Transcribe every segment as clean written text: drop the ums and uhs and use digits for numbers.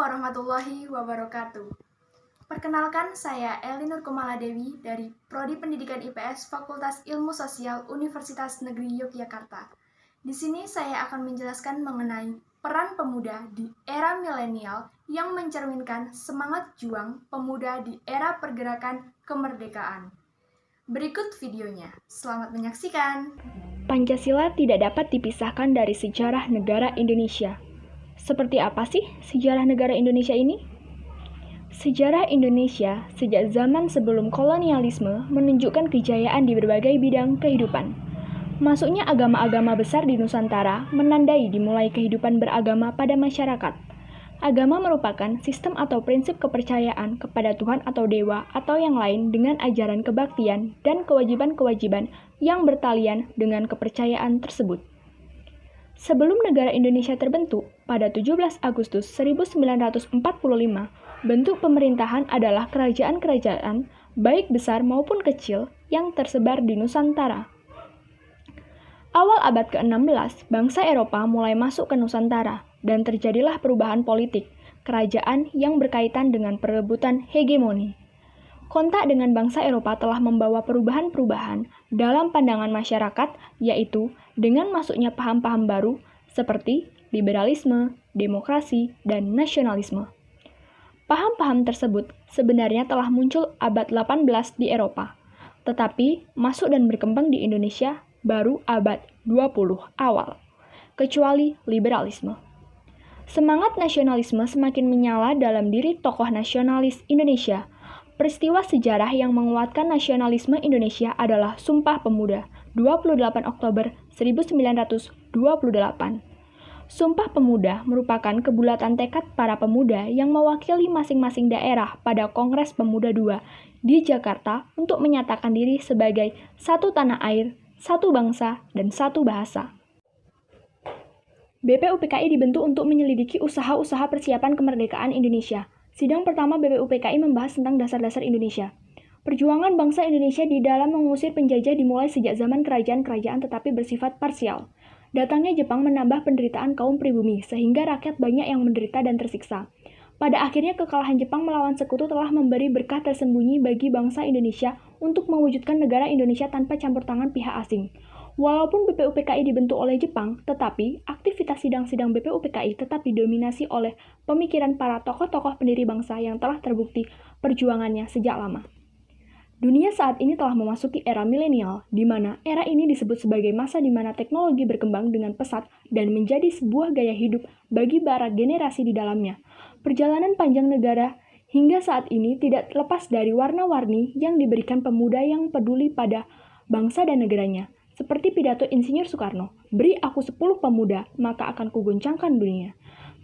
warahmatullahi wabarakatuh. Perkenalkan, saya Elinur Komaladewi dari Prodi Pendidikan IPS Fakultas Ilmu Sosial Universitas Negeri Yogyakarta. Di sini saya akan menjelaskan mengenai peran pemuda di era milenial yang mencerminkan semangat juang pemuda di era pergerakan kemerdekaan. Berikut videonya. Selamat menyaksikan. Pancasila tidak dapat dipisahkan dari sejarah negara Indonesia. Seperti apa sih sejarah negara Indonesia ini? Sejarah Indonesia sejak zaman sebelum kolonialisme menunjukkan kejayaan di berbagai bidang kehidupan. Masuknya agama-agama besar di Nusantara menandai dimulai kehidupan beragama pada masyarakat. Agama merupakan sistem atau prinsip kepercayaan kepada Tuhan atau dewa atau yang lain dengan ajaran kebaktian dan kewajiban-kewajiban yang bertalian dengan kepercayaan tersebut. Sebelum negara Indonesia terbentuk, pada 17 Agustus 1945, bentuk pemerintahan adalah kerajaan-kerajaan, baik besar maupun kecil, yang tersebar di Nusantara. Awal abad ke-16, bangsa Eropa mulai masuk ke Nusantara, dan terjadilah perubahan politik, kerajaan yang berkaitan dengan perebutan hegemoni. Kontak dengan bangsa Eropa telah membawa perubahan-perubahan dalam pandangan masyarakat, yaitu dengan masuknya paham-paham baru seperti liberalisme, demokrasi, dan nasionalisme. Paham-paham tersebut sebenarnya telah muncul abad 18 di Eropa, tetapi masuk dan berkembang di Indonesia baru abad 20 awal, kecuali liberalisme. Semangat nasionalisme semakin menyala dalam diri tokoh nasionalis Indonesia. Peristiwa sejarah yang menguatkan nasionalisme Indonesia adalah Sumpah Pemuda, 28 Oktober 1928. Sumpah Pemuda merupakan kebulatan tekad para pemuda yang mewakili masing-masing daerah pada Kongres Pemuda II di Jakarta untuk menyatakan diri sebagai satu tanah air, satu bangsa, dan satu bahasa. BPUPKI dibentuk untuk menyelidiki usaha-usaha persiapan kemerdekaan Indonesia. Sidang pertama BPUPKI membahas tentang dasar-dasar Indonesia. Perjuangan bangsa Indonesia di dalam mengusir penjajah dimulai sejak zaman kerajaan-kerajaan tetapi bersifat parsial. Datangnya Jepang menambah penderitaan kaum pribumi, sehingga rakyat banyak yang menderita dan tersiksa. Pada akhirnya kekalahan Jepang melawan sekutu telah memberi berkah tersembunyi bagi bangsa Indonesia untuk mewujudkan negara Indonesia tanpa campur tangan pihak asing. Walaupun BPUPKI dibentuk oleh Jepang, tetapi aktivitas sidang-sidang BPUPKI tetap didominasi oleh pemikiran para tokoh-tokoh pendiri bangsa yang telah terbukti perjuangannya sejak lama. Dunia saat ini telah memasuki era milenial, di mana era ini disebut sebagai masa di mana teknologi berkembang dengan pesat dan menjadi sebuah gaya hidup bagi para generasi di dalamnya. Perjalanan panjang negara hingga saat ini tidak lepas dari warna-warni yang diberikan pemuda yang peduli pada bangsa dan negaranya. Seperti pidato Insinyur Soekarno, "Beri aku 10 pemuda, maka akan kuguncangkan dunia."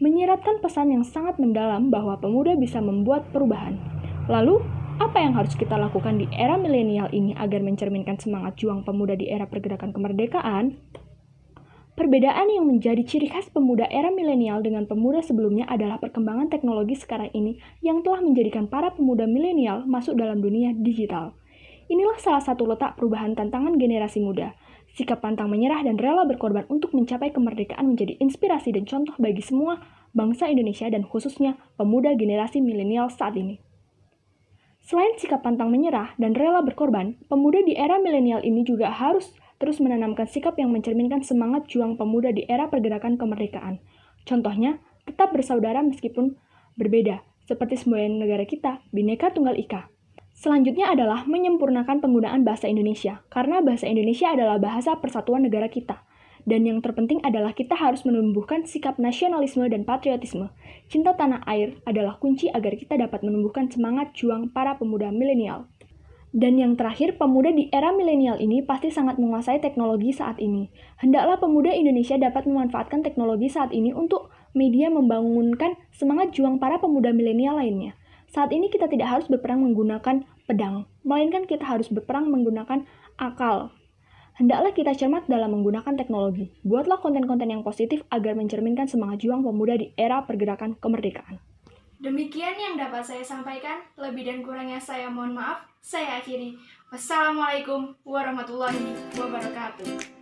Menyiratkan pesan yang sangat mendalam bahwa pemuda bisa membuat perubahan. Lalu, apa yang harus kita lakukan di era milenial ini agar mencerminkan semangat juang pemuda di era pergerakan kemerdekaan? Perbedaan yang menjadi ciri khas pemuda era milenial dengan pemuda sebelumnya adalah perkembangan teknologi sekarang ini yang telah menjadikan para pemuda milenial masuk dalam dunia digital. Inilah salah satu letak perubahan tantangan generasi muda. Sikap pantang menyerah dan rela berkorban untuk mencapai kemerdekaan menjadi inspirasi dan contoh bagi semua bangsa Indonesia dan khususnya pemuda generasi milenial saat ini. Selain sikap pantang menyerah dan rela berkorban, pemuda di era milenial ini juga harus terus menanamkan sikap yang mencerminkan semangat juang pemuda di era pergerakan kemerdekaan. Contohnya, tetap bersaudara meskipun berbeda, seperti semboyan negara kita, Bhinneka Tunggal Ika. Selanjutnya adalah menyempurnakan penggunaan bahasa Indonesia, karena bahasa Indonesia adalah bahasa persatuan negara kita. Dan yang terpenting adalah kita harus menumbuhkan sikap nasionalisme dan patriotisme. Cinta tanah air adalah kunci agar kita dapat menumbuhkan semangat juang para pemuda milenial. Dan yang terakhir, pemuda di era milenial ini pasti sangat menguasai teknologi saat ini. Hendaklah pemuda Indonesia dapat memanfaatkan teknologi saat ini untuk media membangunkan semangat juang para pemuda milenial lainnya. Saat ini kita tidak harus berperang menggunakan pedang, melainkan kita harus berperang menggunakan akal. Hendaklah kita cermat dalam menggunakan teknologi. Buatlah konten-konten yang positif agar mencerminkan semangat juang pemuda di era pergerakan kemerdekaan. Demikian yang dapat saya sampaikan, lebih dan kurangnya saya mohon maaf. Saya akhiri. Wassalamualaikum warahmatullahi wabarakatuh.